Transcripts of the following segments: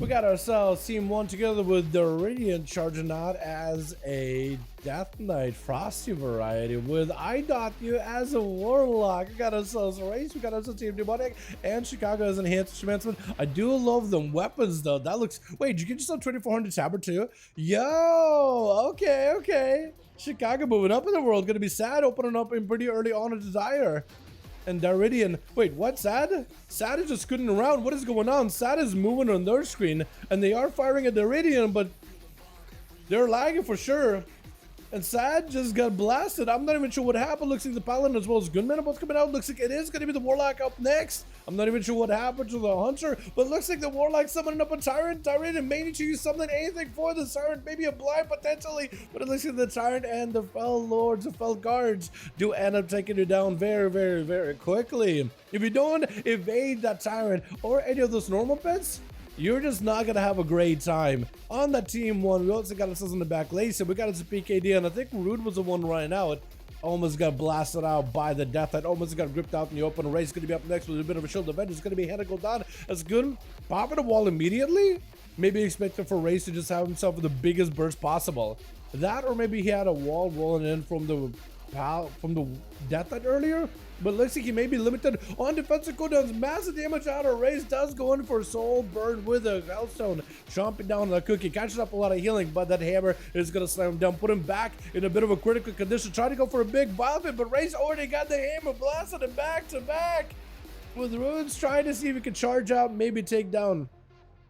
We got ourselves Team 1 together with Dalaran charging out as a Death Knight Frosty variety with I.U as a Warlock. We got ourselves a race, we got ourselves Team Demonic, and Chicago as an enhanced advancement. I do love them weapons though. That looks, wait, did you get yourself 2400 tabard too? Yo, okay. Chicago moving up in the world, gonna be sad opening up in pretty early on a Desire. And Daridian, wait, what, Sad? Sad is just scooting around. What is going on? Sad is moving on their screen, and they are firing at Daridian, but they're lagging for sure. And Sad just got blasted. I'm not even sure what happened. Looks like the Paladin as well as Gunman are both coming out. Looks like it is going to be the Warlock up next. I'm not even sure what happened to the Hunter, but looks like the Warlock summoning up a Tyrant. Tyrant may need to use something, anything for the Tyrant. Maybe a blind potentially, but it looks like the Tyrant and the Fell Lords, the Fell Guards do end up taking you down very quickly. If you don't evade that Tyrant or any of those normal pets, you're just not gonna have a great time. On that Team 1, we also got ourselves in the back lane, so we got us a PKD, and I think Rude was the one running out. Almost got blasted out by the Death Knight, almost got gripped out in the open. Ray's gonna be up next with a bit of a shield event. It's gonna be had to go down. That's good. Popping the wall immediately? Maybe expecting for Race to just have himself the biggest burst possible. That, or maybe he had a wall rolling in from the Death Knight earlier, but looks like he may be limited on defensive cooldowns. Massive damage out of Race, does go in for Soul Burn with a Hellstone, chomping down on the cookie, catches up a lot of healing, but that hammer is going to slam him down, put him back in a bit of a critical condition, try to go for a big vial hit, but Race already got the hammer, blasted him back to back with Runes, trying to see if he can charge out, maybe take down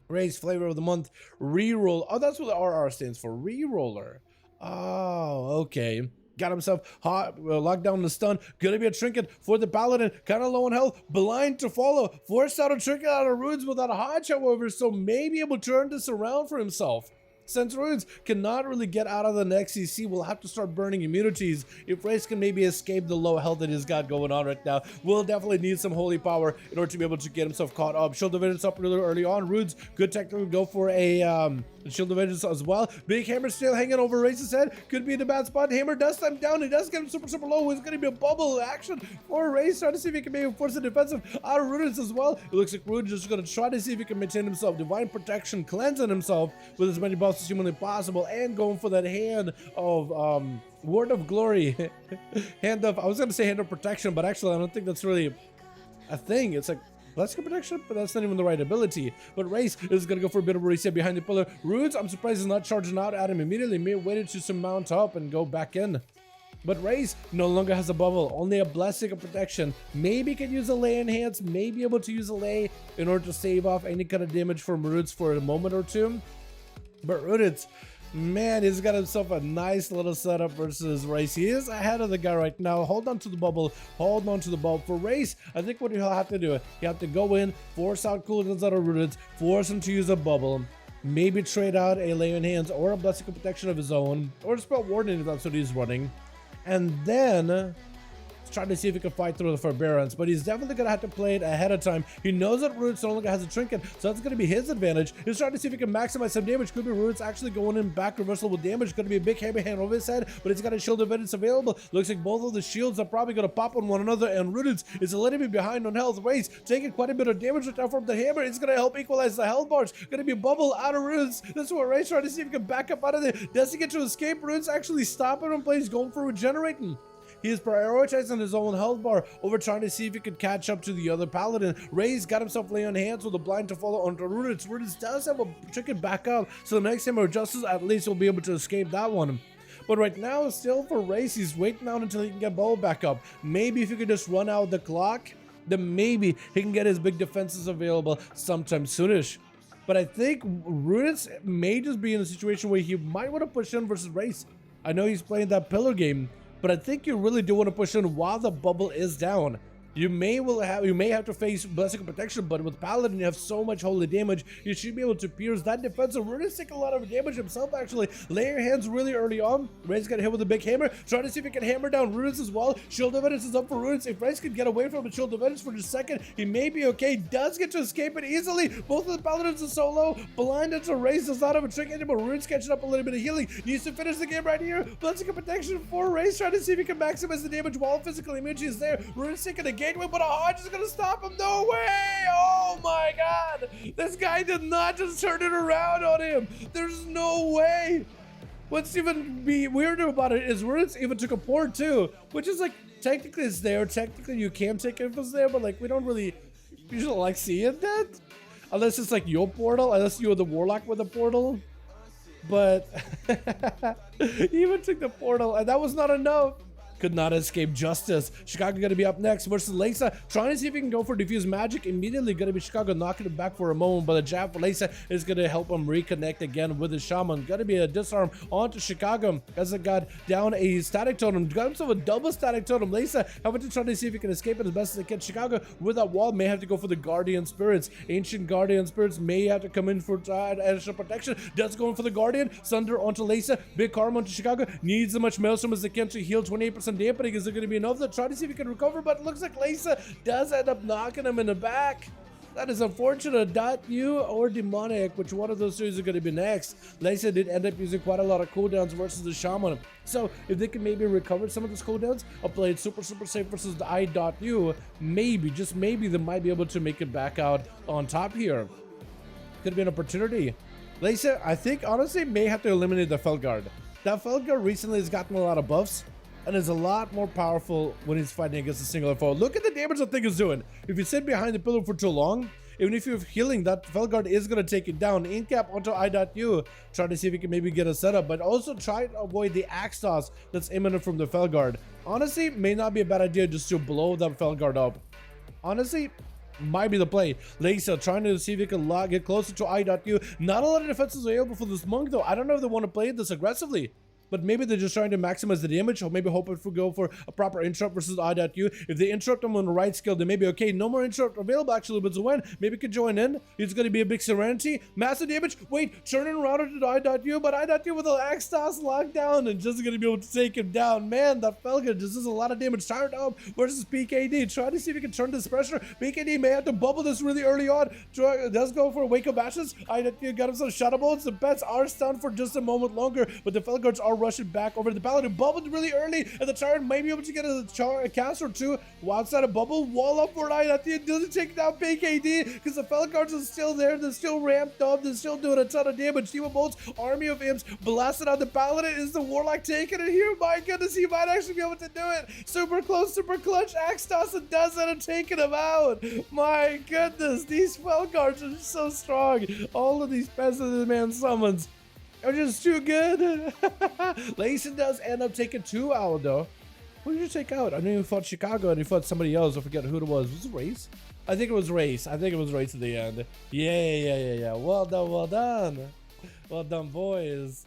Race. Flavor of the month, reroll. Oh, that's what the RR stands for, reroller. Oh, okay. Got himself hot, locked down the stun. Gonna be a trinket for the Paladin. Kind of low on health. Blind to follow. Forced out a trinket out of Runes without a Hodge, however, so maybe able to turn this around for himself. Since Runes cannot really get out of the next CC, we'll have to start burning immunities. If Race can maybe escape the low health that he's got going on right now, we'll definitely need some holy power in order to be able to get himself caught up. Shield of Vengeance up really early on. Runes, good technically go for a Shield of Vengeance as well. Big Hammer still hanging over Race's head. Could be in a bad spot. Hammer does slam down. He does get him super low. It's going to be a bubble action for Race. Trying to see if he can maybe force the defensive out of Runes as well. It looks like Runes just going to try to see if he can maintain himself. Divine Protection, cleansing himself with as many buffs as humanly possible, and going for that hand of Word of Glory. Hand of, I was going to say hand of protection, but actually I don't think that's really a thing. It's like Blessing Protection, but that's not even the right ability. But Race is going to go for a bit of a reset behind the pillar. Runes, I'm surprised he's not charging out at him immediately. May have waited to some mount up and go back in. But Race no longer has a bubble, only a Blessing of Protection. Maybe can use a lay enhance, may be able to use a lay in order to save off any kind of damage from Runes for a moment or two. But Runes, man, he's got himself a nice little setup versus Race. He is ahead of the guy right now. Hold on to the bubble. Hold on to the bubble. For Race, I think what he'll have to do, you have to go in, force out cooldowns out of Runes, force him to use a bubble, maybe trade out a Lay on Hands or a Blessing of Protection of his own, or Spell Warden if that's what he's running, and then trying to see if he can fight through the Forbearance, but he's definitely going to have to play it ahead of time. He knows that Runes no longer has a trinket, so that's going to be his advantage. He's trying to see if he can maximize some damage. Could be Runes actually going in back reversal with damage. Going to be a big hammer hand over his head, but he's got a shield of Vengeance available. Looks like both of the shields are probably going to pop on one another, and Runes is a little bit behind on health. Race taking quite a bit of damage right now from the hammer. It's going to help equalize the health bars. Going to be a bubble out of Runes. This is what Race trying to see if he can back up out of there. Does he get to escape? Runes actually stopping him, but he's going for regenerating. He is prioritizing his own health bar over trying to see if he could catch up to the other Paladin. Ray's got himself Lay on Hands with a blind to follow onto Runes. Runes does have a trinket back up, so the next time or Justice at least will be able to escape that one. But right now, still for Race, he's waiting out until he can get Bubble back up. Maybe if he could just run out the clock, then maybe he can get his big defenses available sometime soonish. But I think Runes may just be in a situation where he might want to push in versus Race. I know he's playing that pillar game, but I think you really do want to push in while the bubble is down. You may have to face Blessing of Protection, but with Paladin you have so much holy damage, you should be able to pierce that defensive. Runes take a lot of damage himself actually. Lay your hands really early on. Race got hit with a big hammer. Trying to see if he can hammer down Runes as well. Shield of Vengeance is up for Runes. If Race can get away from the Shield of Vengeance for just a second, he may be okay. Does get to escape it easily. Both of the Paladins are so low. Blinded to Race does not have a trick anymore. Runes catching up a little bit of healing. Needs to finish the game right here. Blessing of Protection for Race. Trying to see if he can maximize the damage while physical immunity is there. Runes taking a gateway, but a Hodge is gonna stop him. No way! Oh my god! This guy did not just turn it around on him. There's no way. What's even be weirder about it is Ruritz even took a port too, which is like technically it's there. Technically you can take infos there, but like we don't really usually like seeing that. Unless it's like your portal, unless you're the Warlock with a portal. But he even took the portal, and that was not enough. Could not escape justice. Chicago gonna be up next versus Leysa, trying to see if he can go for diffuse magic. Immediately gonna be Chicago knocking him back for a moment, but the jab for Leysa is gonna help him reconnect again with his shaman. Gonna be a disarm onto Chicago as it got down a static totem. Got himself a double static totem. Leysa having to try to see if he can escape it as best as he can. Chicago with that wall may have to go for the Guardian Spirits. Ancient Guardian Spirits may have to come in for additional protection. Does go in for the Guardian. Sunder onto Leysa. Big karma onto Chicago. Needs as much Maelstrom as they can to heal 28% dampening. Is there going to be enough to try to see if he can recover? But it looks like Leysa does end up knocking him in the back. That is unfortunate. .U or Demonic, which one of those two is going to be next? Leysa did end up using quite a lot of cooldowns versus the Shaman. So if they can maybe recover some of those cooldowns or play it super safe versus the .U, maybe, just maybe, they might be able to make it back out on top here. Could be an opportunity. Leysa, I think, honestly, may have to eliminate the Felguard. That Felguard recently has gotten a lot of buffs and is a lot more powerful when he's fighting against a singular foe. Look at the damage that thing is doing. If you sit behind the pillar for too long, even if you're healing, that Felguard is going to take it down. Incap onto I.U, try to see if he can maybe get a setup, but also try to avoid the axe toss that's imminent from the Felguard. Honestly, may not be a bad idea just to blow that Felguard up. Honestly, might be the play. Leysa trying to see if he can get closer to I.U. Not a lot of defenses available for this monk though. I don't know if they want to play this aggressively, but maybe they're just trying to maximize the damage, or maybe hoping to go for a proper interrupt versus I.U. If they interrupt him on the right skill, then maybe okay, no more interrupt available actually, but Zwen maybe could join in. It's going to be a big Serenity, massive damage. Wait, turning around into I.U, but I.U with an axe toss locked down and just going to be able to take him down. Man, that Felguard just does a lot of damage. Tired up versus PKD. Try to see if he can turn this pressure. PKD may have to bubble this really early on. Does go for a Wake of Ashes. I.U got himself Shadow Bolts. The bets are stunned for just a moment longer, but the Felguards are rushing back over the Paladin. Bubbled really early, and the Tyrant may be able to get a cast or two outside a bubble. Wall up for I.U. Doesn't take down PKD because the Felguards are still there. They're still ramped up. They're still doing a ton of damage. Demon Bolts, army of imps blasted out the Paladin. Is the Warlock taking it here? My goodness, he might actually be able to do it. Super close, super clutch. Axe toss and does end up taking him out. My goodness, these Felguards are just so strong. All of these peasant man summons are just too good. Leysa does end up taking 2 out though. Who did you take out? I know you fought Chicago and you fought somebody else. I forget who it was. Was it Race? I think it was Race. I think it was Race at the end. Yeah. Well done, well done. Well done, boys.